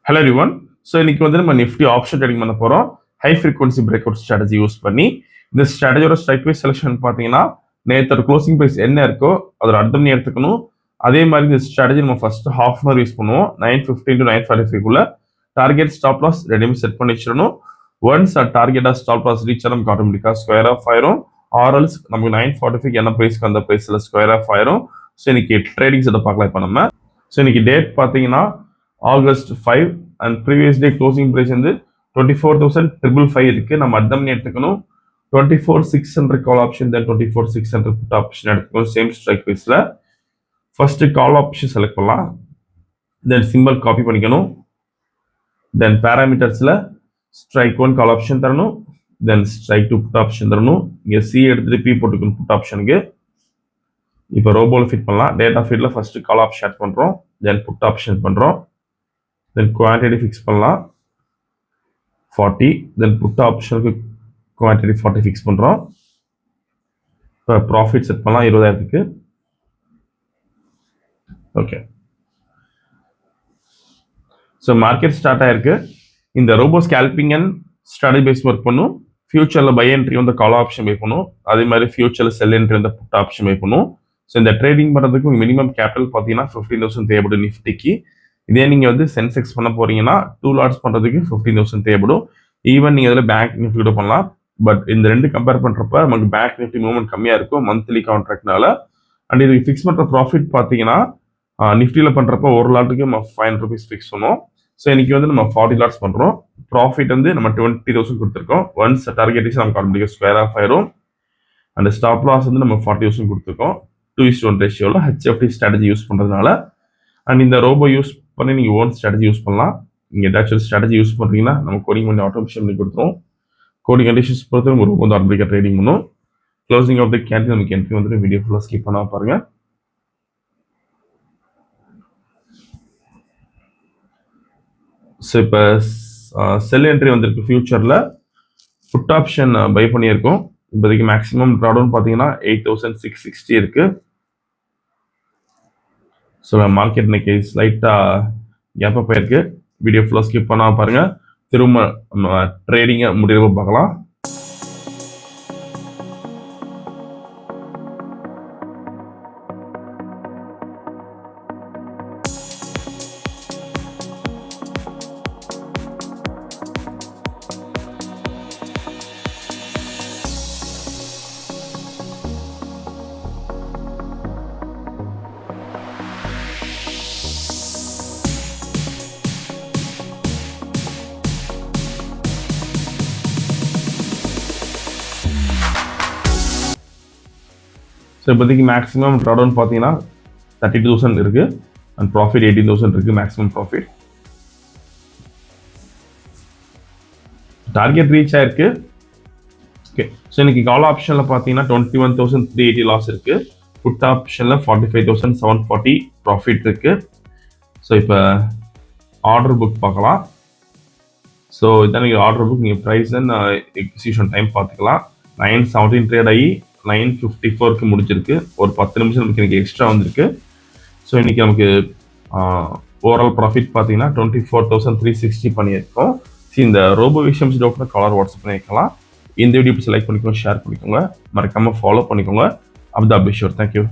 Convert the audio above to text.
Hello everyone. So இன்னைக்கு வந்து நம்ம நிஃப்டி ஆப்ஷன் ட்ரேடிங் பண்ண போறோம். High frequency break out strategy use பண்ணி இந்த ஸ்ட்ராட்டஜியோட ஸ்ட்ரைக் ப்ரைஸ் செலக்ஷன் பார்த்தீங்கன்னா நேற்று க்ளோசிங் ப்ரைஸ் என்ன இருக்கோ அதோட அடுத்த மணி எடுத்துக்கணும். அதே மாதிரி இந்த ஸ்ட்ராட்டஜி நம்ம ஃபர்ஸ்ட் ஹாஃப் அன் யூஸ் பண்ணுவோம். 9:15 to 9:45 குள்ள டார்கெட் ஸ்டாப் லாஸ் ரெடியும் செட் பண்ணி வச்சிடணும். ஒன்ஸ் டார்கெட்டா ஸ்டாப் லாஸ் ரீச் ஆகும் ஆட்டோமேட்டிக்கா ஸ்கொயர் ஆஃப் ஆயிரும். ஆர்எல்ஸ் நமக்கு 9:45 என்ன ப்ரைஸ்க்கு அந்த ப்ரைஸ்ல ஸ்கொயர் ஆஃப் ஆயிரும். ஸோ இன்னைக்கு ட்ரேடிங் செட்டை பார்க்கலாம் இப்போ நம்ம. ஸோ இன்னைக்கு டேட் பார்த்தீங்கன்னா August 5 and previous day closing price வந்து 24,555 இருக்கு. நம்ம அட்டம் எடுத்துக்கணும். 24,600 call option then 24,600 put option எடுத்துக்கணும். சேம் ஸ்ட்ரைக் ப்ரைஸ்ல ஃபர்ஸ்ட் கால் ஆப்ஷன் செலக்ட் பண்ணலாம். தென் சிம்பிள் காப்பி பண்ணிக்கணும். தென் பேராமீட்டர்ஸ்ல ஸ்ட்ரைக் 1 கால் ஆப்ஷன் தரணும். தென் ஸ்ட்ரைக் 2 புட் ஆப்ஷன் தரணும். இங்க சி எடுத்துட்டு பி போட்டுக்கணும் புட் ஆப்ஷனுக்கு. இப்போ ரோபோல ஃபிட் பண்ணலாம். டேட்டா ஃபீல்ட்ல ஃபர்ஸ்ட் கால் ஆப்ஷன் ஆட் பண்றோம். தென் புட் ஆப்ஷன் பண்றோம். தென் குவான்டிட்டி ஃபிக்ஸ் பண்ணலாம் 40. தென் புட் ஆப்ஷனுக்கு குவான்டிட்டி 40 ஃபிக்ஸ் பண்ணுறோம். இப்போ ப்ராஃபிட் செட் பண்ணலாம் 20,000க்கு. ஓகே, ஸோ மார்க்கெட் ஸ்டார்ட் ஆயிருக்கு. இந்த robo scalping and strategy base work பண்ணும். ஃபியூச்சரில் பை என்ட்ரி வந்து கால் ஆப்ஷன் பை பண்ணும். அதே மாதிரி ஃபியூச்சரில் செல் என்ட்ரி வந்து புட் ஆப்ஷன் பை பண்ணும். ஸோ இந்த ட்ரேடிங் பண்ணுறதுக்கு மினிமம் கேபிட்டல் பார்த்தீங்கன்னா 15,000 தேவைப்படும் நிஃப்டிக்கு. இதே நீங்கள் வந்து சென்செக்ஸ் பண்ண போறீங்கன்னா 2 லாட்ஸ் பண்ணுறதுக்கு 15,000 தேவைப்படும். ஈவன் நீங்கள் அதில் பேங்க் நிஃப்டி கூட பண்ணலாம். பட் இந்த ரெண்டு கம்பேர் பண்ணுறப்ப நமக்கு பேங்க் நிஃப்டி மூவ்மெண்ட் கம்மியாக இருக்கும் மந்த்லி கான்ட்ராக்ட்னால. அண்ட் இதுக்கு ஃபிக்ஸ் பண்ணுற ப்ராஃபிட் பார்த்தீங்கன்னா நிஃப்டியில் பண்ணுறப்ப ஒரு லாட்டுக்கு நம்ம 500 rupees ஃபிக்ஸ் பண்ணுவோம். ஸோ இன்னைக்கு வந்து நம்ம 40 லாட்ஸ் பண்ணுறோம். ப்ராஃபிட் வந்து நம்ம 20,000 கொடுத்துருக்கோம். ஒன்ஸ் டார்கெட் நமக்கு ஆட்டோமேட்டிக்காக ஸ்கொயர் ஆஃப் ஆயிரும். அண்ட் ஸ்டாப் லாஸ் வந்து நம்ம 40,000 கொடுத்துருக்கோம். 2:1 ரேஷியோவில் ஹெச்எஃப்டி ஸ்ட்ராட்டஜி யூஸ் பண்ணுறதுனால. அண்ட் இந்த ரோபோ யூஸ் பண்ணி நீங்கள் ஓன் ஸ்ட்ராட்டஜி யூஸ் பண்ணலாம். நீங்கள் ஏதாச்சும் ஸ்ட்ராட்டஜி யூஸ் பண்ணுறீங்கன்னா நம்ம கோடிங் பண்ணி ஆட்டோமேஷன் பண்ணி கொடுத்துருவோம். கோடிங் கண்டிஷன்ஸ் பொறுத்து நம்ம ரொம்ப வந்து ஆட்டோமேட்டிக்காக ட்ரேடிங் பண்ணும். க்ளோசிங் ஆஃப் த கேண்டில் நமக்கு என்ட்ரி வந்துட்டு வீடியோ ஃபுல்லாக ஸ்கிப் பண்ணா பாருங்க. ஸோ இப்போ செல் என்ட்ரி வந்திருக்கு. ஃபியூச்சரில் புட் ஆப்ஷன் பை பண்ணியிருக்கோம். இப்போதைக்கு மேக்ஸிமம் ட்ராடவுன் பார்த்தீங்கன்னா 8,660 இருக்கு. ஸோ மார்க்கெட் இன்னைக்கு ஸ்லைட்டாக கேப்பாக போயிருக்கு. வீடியோ ஃபுல்லாக ஸ்கிப் பண்ணால் பாருங்கள். திரும்ப ட்ரேடிங்கை முடிவு பார்க்கலாம். ஸோ இப்போதைக்கு மேக்ஸிமம் ட்ராடவுன் பார்த்தீங்கன்னா 32,000 இருக்கு. அண்ட் ப்ராஃபிட் 18,000 இருக்கு. மேக்ஸிமம் ப்ராஃபிட் டார்கெட் ரீச் ஆயிருக்கு. ஓகே, ஸோ இன்னைக்கு கால் ஆப்ஷனில் பார்த்தீங்கன்னா 21,380 லாஸ் இருக்கு. புட் ஆப்ஷனில் 45,740 ப்ராஃபிட் இருக்கு. ஸோ இப்போ ஆர்டர் புக் பார்க்கலாம். ஸோ இதான் நீங்கள் ஆர்டர் புக். நீங்கள் ப்ரைஸ் அண்ட் எக்ஸிக்யூஷன் டைம் பார்த்துக்கலாம். 9:17 ட்ரேட் ஆகி 9:54க்கு முடிச்சிருக்கு. ஒரு 10 நிமிஷம் நமக்கு இன்னைக்கு எக்ஸ்ட்ரா வந்திருக்கு. ஸோ இன்னைக்கு நமக்கு ஓவரால் ப்ராஃபிட் பார்த்தீங்கன்னா 24,360 பண்ணியிருக்கோம். இந்த ரோபோ விஷயம்ஸ் டவுட்னா காலர் வாட்ஸ்அப் பண்ணிக்கலாம். இந்த வீடியோ லைக் பண்ணிக்கோங்க, ஷேர் பண்ணிக்கோங்க, மறக்காம ஃபாலோ பண்ணிக்கோங்க. அப்தா பிஷோர். தேங்க்யூ.